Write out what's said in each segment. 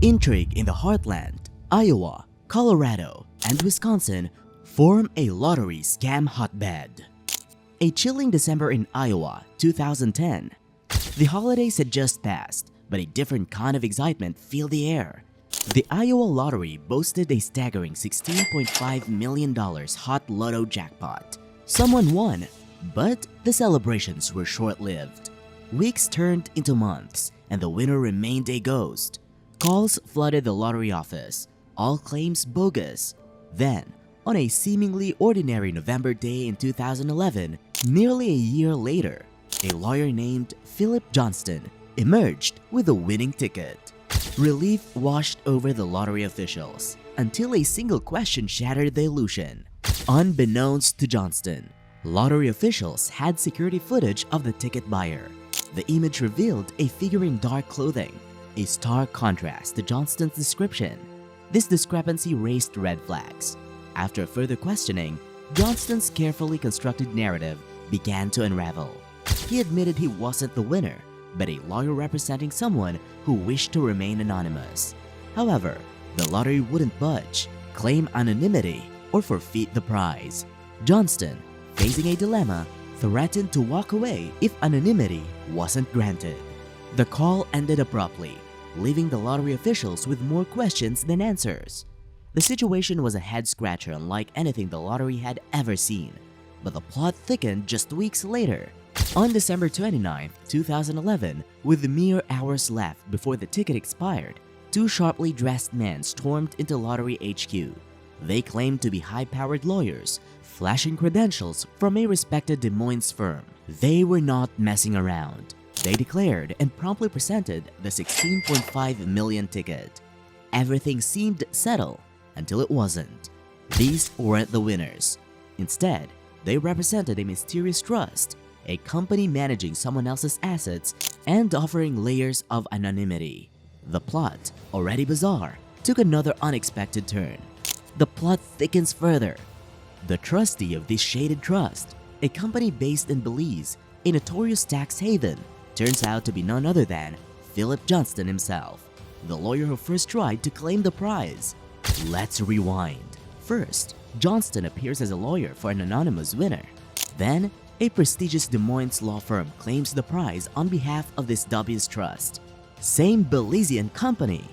Intrigue in the heartland, Iowa, Colorado, and Wisconsin form a lottery scam hotbed. A chilling December in Iowa, 2010. The holidays had just passed, but a different kind of excitement filled the air. The Iowa lottery boasted a staggering $16.5 million hot lotto jackpot. Someone won, but the celebrations were short-lived. Weeks turned into months, and the winner remained a ghost. Calls flooded the lottery office, all claims bogus. Then, on a seemingly ordinary November day in 2011, nearly a year later, a lawyer named Philip Johnston emerged with a winning ticket. Relief washed over the lottery officials until a single question shattered the illusion. Unbeknownst to Johnston, lottery officials had security footage of the ticket buyer. The image revealed a figure in dark clothing, a stark contrast to Johnston's description. This discrepancy raised red flags. After further questioning, Johnston's carefully constructed narrative began to unravel. He admitted he wasn't the winner, but a lawyer representing someone who wished to remain anonymous. However, the lottery wouldn't budge, claim anonymity, or forfeit the prize. Johnston, facing a dilemma, threatened to walk away if anonymity wasn't granted. The call ended abruptly, leaving the lottery officials with more questions than answers. The situation was a head-scratcher unlike anything the lottery had ever seen, but the plot thickened just weeks later. On December 29, 2011, with mere hours left before the ticket expired, two sharply dressed men stormed into Lottery HQ. They claimed to be high-powered lawyers, flashing credentials from a respected Des Moines firm. They were not messing around. They declared and promptly presented the $16.5 million ticket. Everything seemed settled until it wasn't. These weren't the winners. Instead, they represented a mysterious trust, a company managing someone else's assets and offering layers of anonymity. The plot, already bizarre, took another unexpected turn. The plot thickens further. The trustee of this shaded trust, a company based in Belize, a notorious tax haven, turns out to be none other than Philip Johnston himself, the lawyer who first tried to claim the prize. Let's rewind. First, Johnston appears as a lawyer for an anonymous winner. Then, a prestigious Des Moines law firm claims the prize on behalf of this dubious trust. Same Belizean company.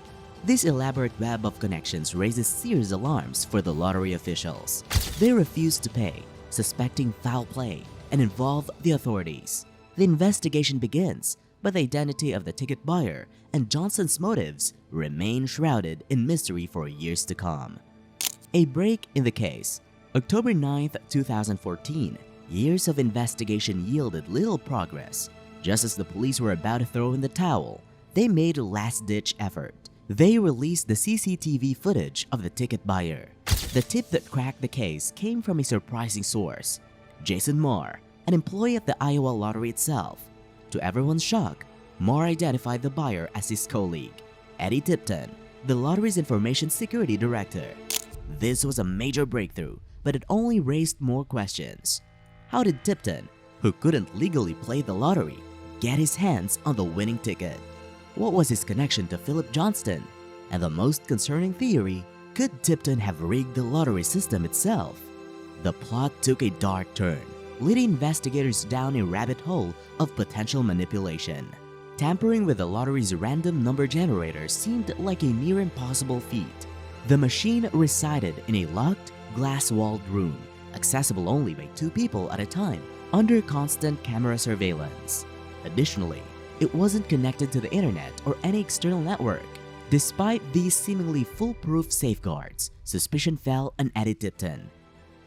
This elaborate web of connections raises serious alarms for the lottery officials. They refuse to pay, suspecting foul play, and involve the authorities. The investigation begins, but the identity of the ticket buyer and Johnston's motives remain shrouded in mystery for years to come. A break in the case. October 9, 2014. Years of investigation yielded little progress. Just as the police were about to throw in the towel, they made a last-ditch effort. They released the CCTV footage of the ticket buyer. The tip that cracked the case came from a surprising source, Jason Marr, an employee at the Iowa lottery itself. To everyone's shock, Marr identified the buyer as his colleague, Eddie Tipton, the lottery's information security director. This was a major breakthrough, but it only raised more questions. How did Tipton, who couldn't legally play the lottery, get his hands on the winning ticket? What was his connection to Philip Johnston? And the most concerning theory, could Tipton have rigged the lottery system itself? The plot took a dark turn, leading investigators down a rabbit hole of potential manipulation. Tampering with the lottery's random number generator seemed like a near impossible feat. The machine resided in a locked, glass-walled room, accessible only by two people at a time under constant camera surveillance. Additionally, it wasn't connected to the internet or any external network. Despite these seemingly foolproof safeguards, suspicion fell on Eddie Tipton.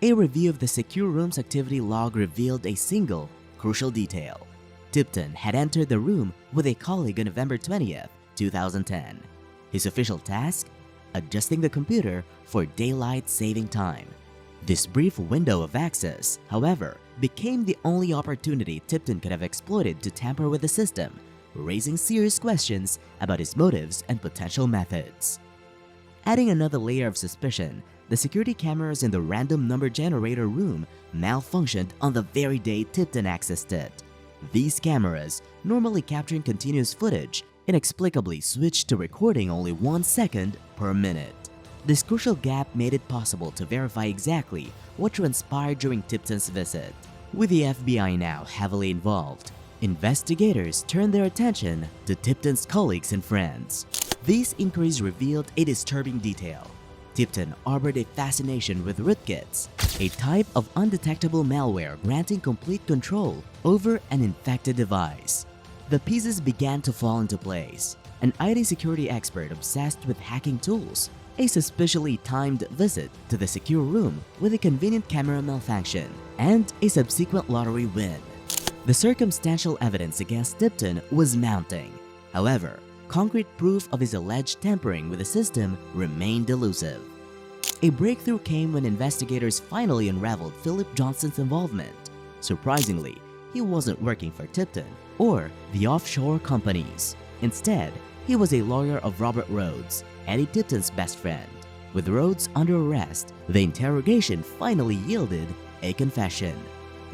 A review of the secure room's activity log revealed a single, crucial detail. Tipton had entered the room with a colleague on November 20th, 2010. His official task? Adjusting the computer for daylight saving time. This brief window of access, however, became the only opportunity Tipton could have exploited to tamper with the system, raising serious questions about his motives and potential methods. Adding another layer of suspicion, the security cameras in the random number generator room malfunctioned on the very day Tipton accessed it. These cameras, normally capturing continuous footage, inexplicably switched to recording only 1 second per minute. This crucial gap made it possible to verify exactly what transpired during Tipton's visit. With the FBI now heavily involved, investigators turned their attention to Tipton's colleagues and friends. These inquiries revealed a disturbing detail. Tipton harbored a fascination with rootkits, a type of undetectable malware granting complete control over an infected device. The pieces began to fall into place. An IT security expert obsessed with hacking tools, a suspiciously timed visit to the secure room with a convenient camera malfunction, and a subsequent lottery win. The circumstantial evidence against Tipton was mounting. However, concrete proof of his alleged tampering with the system remained elusive. A breakthrough came when investigators finally unraveled Philip Johnston's involvement. Surprisingly, he wasn't working for Tipton or the offshore companies. Instead, he was a lawyer of Robert Rhodes, Eddie Tipton's best friend. With Rhodes under arrest, the interrogation finally yielded a confession.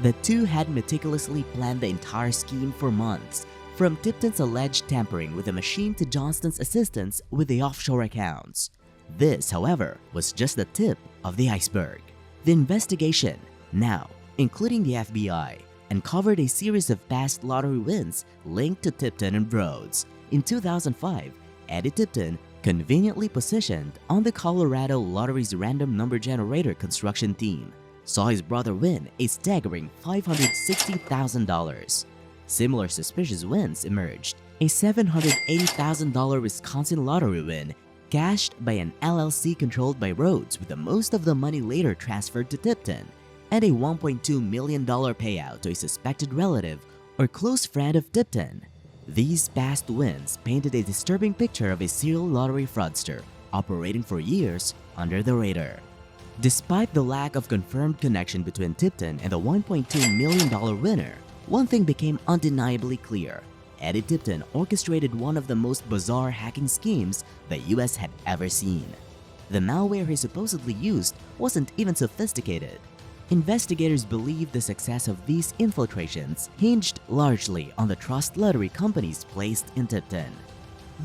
The two had meticulously planned the entire scheme for months, from Tipton's alleged tampering with the machine to Johnston's assistance with the offshore accounts. This, however, was just the tip of the iceberg. The investigation, now including the FBI, uncovered a series of past lottery wins linked to Tipton and Rhodes. In 2005, Eddie Tipton, conveniently positioned on the Colorado Lottery's random number generator construction team, saw his brother win a staggering $560,000. Similar suspicious wins emerged: a $780,000 Wisconsin lottery win cashed by an LLC controlled by Rhodes, with the most of the money later transferred to Tipton, and a $1.2 million payout to a suspected relative or close friend of Tipton. These past wins painted a disturbing picture of a serial lottery fraudster operating for years under the radar. Despite the lack of confirmed connection between Tipton and the $1.2 million winner, one thing became undeniably clear: Eddie Tipton orchestrated one of the most bizarre hacking schemes the US had ever seen. The malware he supposedly used wasn't even sophisticated. Investigators believe the success of these infiltrations hinged largely on the trust lottery companies placed in Tipton.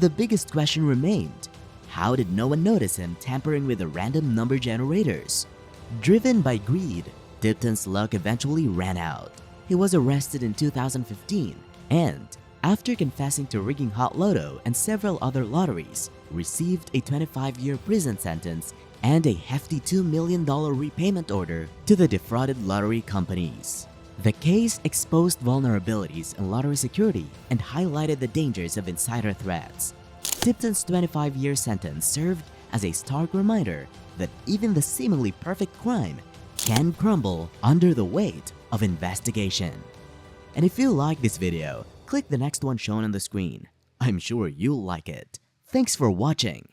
The biggest question remained: how did no one notice him tampering with the random number generators? Driven by greed, Tipton's luck eventually ran out. He was arrested in 2015 and, after confessing to rigging Hot Lotto and several other lotteries, received a 25-year prison sentence and a hefty $2 million repayment order to the defrauded lottery companies. The case exposed vulnerabilities in lottery security and highlighted the dangers of insider threats. Tipton's 25-year sentence served as a stark reminder that even the seemingly perfect crime can crumble under the weight of investigation. And if you like this video, click the next one shown on the screen. I'm sure you'll like it. Thanks for watching.